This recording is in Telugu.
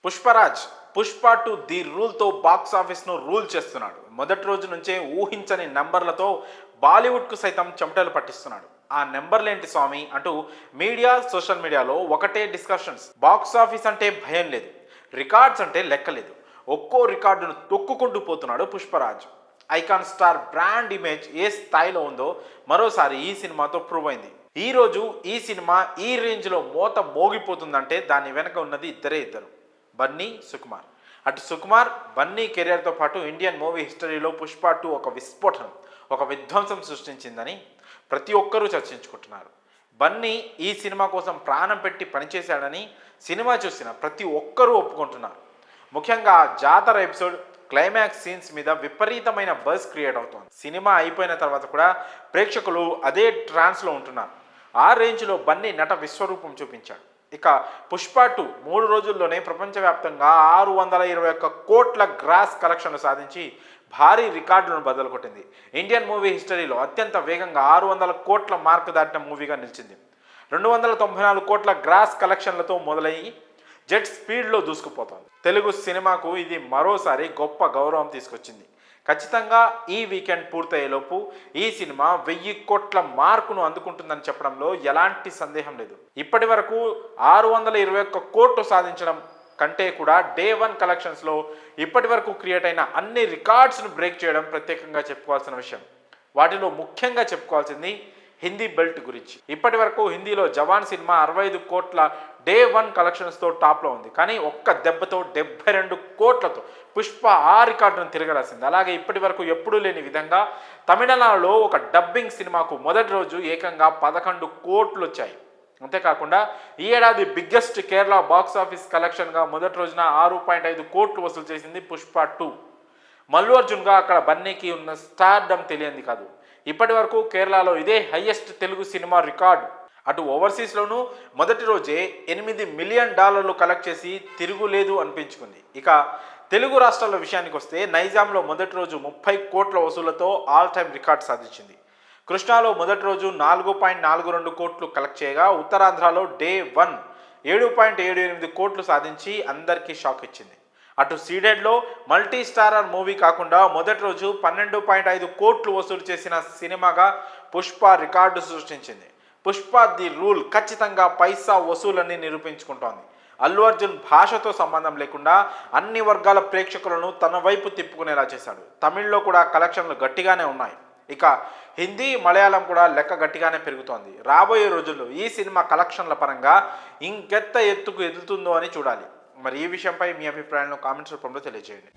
పుష్పరాజ్ పుష్ప 2 ది రూల్తో బాక్స్ ఆఫీస్ను రూల్ చేస్తున్నాడు. మొదటి రోజు నుంచే ఊహించని నెంబర్లతో బాలీవుడ్కు సైతం చెమటలు పట్టిస్తున్నాడు. ఆ నెంబర్లేంటి స్వామి అంటూ మీడియా సోషల్ మీడియాలో ఒకటే డిస్కషన్స్. బాక్స్ ఆఫీస్ అంటే భయం లేదు, రికార్డ్స్ అంటే లెక్కలేదు. ఒక్కో రికార్డును తొక్కుకుంటూ పోతున్నాడు పుష్పరాజ్. ఐకాన్ స్టార్ బ్రాండ్ ఇమేజ్ ఏ స్థాయిలో ఉందో మరోసారి ఈ సినిమాతో ప్రూవ్ అయింది. ఈ రోజు ఈ సినిమా ఈ రేంజ్లో మోత మోగిపోతుందంటే దాని వెనక ఉన్నది ఇద్దరు, బన్నీ, సుకుమార్. అటు సుకుమార్, బన్నీ కెరియర్తో పాటు ఇండియన్ మూవీ హిస్టరీలో పుష్ప 2 ఒక విస్ఫోటనం, ఒక విధ్వంసం సృష్టించిందని ప్రతి ఒక్కరూ చర్చించుకుంటున్నారు. బన్నీ ఈ సినిమా కోసం ప్రాణం పెట్టి పనిచేశాడని సినిమా చూసిన ప్రతి ఒక్కరూ ఒప్పుకుంటున్నారు. ముఖ్యంగా జాతర ఎపిసోడ్ క్లైమాక్స్ సీన్స్ మీద విపరీతమైన బజ్ క్రియేట్ అవుతోంది. సినిమా అయిపోయిన తర్వాత కూడా ప్రేక్షకులు అదే ట్రాన్స్లో ఉంటున్నారు. ఆ రేంజ్లో బన్నీ నట విశ్వరూపం చూపించాడు. ఇక పుష్ప 2 3 రోజుల్లోనే ప్రపంచవ్యాప్తంగా 621 కోట్ల గ్రాస్ కలెక్షన్లు సాధించి భారీ రికార్డులను బదలుకొట్టింది. ఇండియన్ మూవీ హిస్టరీలో అత్యంత వేగంగా 600 కోట్ల మార్క్ దాటిన మూవీగా నిలిచింది. 294 కోట్ల గ్రాస్ కలెక్షన్లతో మొదలయ్యి జెట్ స్పీడ్లో దూసుకుపోతోంది. తెలుగు సినిమాకు ఇది మరోసారి గొప్ప గౌరవం తీసుకొచ్చింది. ఖచ్చితంగా ఈ వీకెండ్ పూర్తయ్యేలోపు ఈ సినిమా 1000 కోట్ల మార్కును అందుకుంటుందని చెప్పడంలో ఎలాంటి సందేహం లేదు. ఇప్పటి వరకు 621 కోట్లు సాధించడం కంటే కూడా డే 1 కలెక్షన్స్లో ఇప్పటి వరకు క్రియేట్ అయిన అన్ని రికార్డ్స్ను బ్రేక్ చేయడం ప్రత్యేకంగా చెప్పుకోవాల్సిన విషయం. వాటిలో ముఖ్యంగా చెప్పుకోవాల్సింది హిందీ బెల్ట్ గురించి. ఇప్పటి వరకు హిందీలో జవాన్ సినిమా 65 కోట్ల డే 1 కలెక్షన్స్తో టాప్లో ఉంది. కానీ ఒక్క దెబ్బతో 72 కోట్లతో పుష్ప ఆ రికార్డును తిరగరాసింది. అలాగే ఇప్పటి వరకు ఎప్పుడూ లేని విధంగా తమిళనాడులో ఒక డబ్బింగ్ సినిమాకు మొదటి రోజు ఏకంగా 11 కోట్లు వచ్చాయి. అంతేకాకుండా ఈ ఏడాది బిగ్గెస్ట్ కేరళ బాక్స్ ఆఫీస్ కలెక్షన్గా మొదటి రోజున 6.5 కోట్లు వసూలు చేసింది పుష్ప 2. మల్లు అర్జున్గా అక్కడ బన్నీకి ఉన్న స్టార్డమ్ తెలియంది కాదు. ఇప్పటి వరకు కేరళలో ఇదే హైయెస్ట్ తెలుగు సినిమా రికార్డు. అటు ఓవర్సీస్లోనూ మొదటి రోజే $8 మిలియన్ కలెక్ట్ చేసి తిరుగులేదు అనిపించుకుంది. ఇక తెలుగు రాష్ట్రాల విషయానికి వస్తే నైజాంలో మొదటి రోజు 30 కోట్ల వసూళ్లతో ఆల్ టైమ్ రికార్డ్ సాధించింది. కృష్ణాలో మొదటి రోజు 4.42 కోట్లు కలెక్ట్ చేయగా ఉత్తరాంధ్రలో డే 1 7.78 కోట్లు సాధించి అందరికీ షాక్ ఇచ్చింది. అటు సీడెడ్లో మల్టీ స్టారర్ మూవీ కాకుండా మొదటి రోజు 12.5 కోట్లు వసూలు చేసిన సినిమాగా పుష్ప రికార్డు సృష్టించింది. పుష్ప ది రూల్ ఖచ్చితంగా పైసా వసూలని నిరూపించుకుంటోంది. అల్లు అర్జున్ భాషతో సంబంధం లేకుండా అన్ని వర్గాల ప్రేక్షకులను తన వైపు తిప్పుకునేలా చేశాడు. తమిళ్లో కూడా కలెక్షన్లు గట్టిగానే ఉన్నాయి. ఇక హిందీ, మలయాళం కూడా లెక్క గట్టిగానే పెరుగుతోంది. రాబోయే రోజుల్లో ఈ సినిమా కలెక్షన్ల పరంగా ఇంకెంత ఎత్తుకు ఎదుగుతుందో అని చూడాలి. మరి ఈ విషయంపై మీ అభిప్రాయాలను కామెంట్స్ రూపంలో తెలియజేయండి.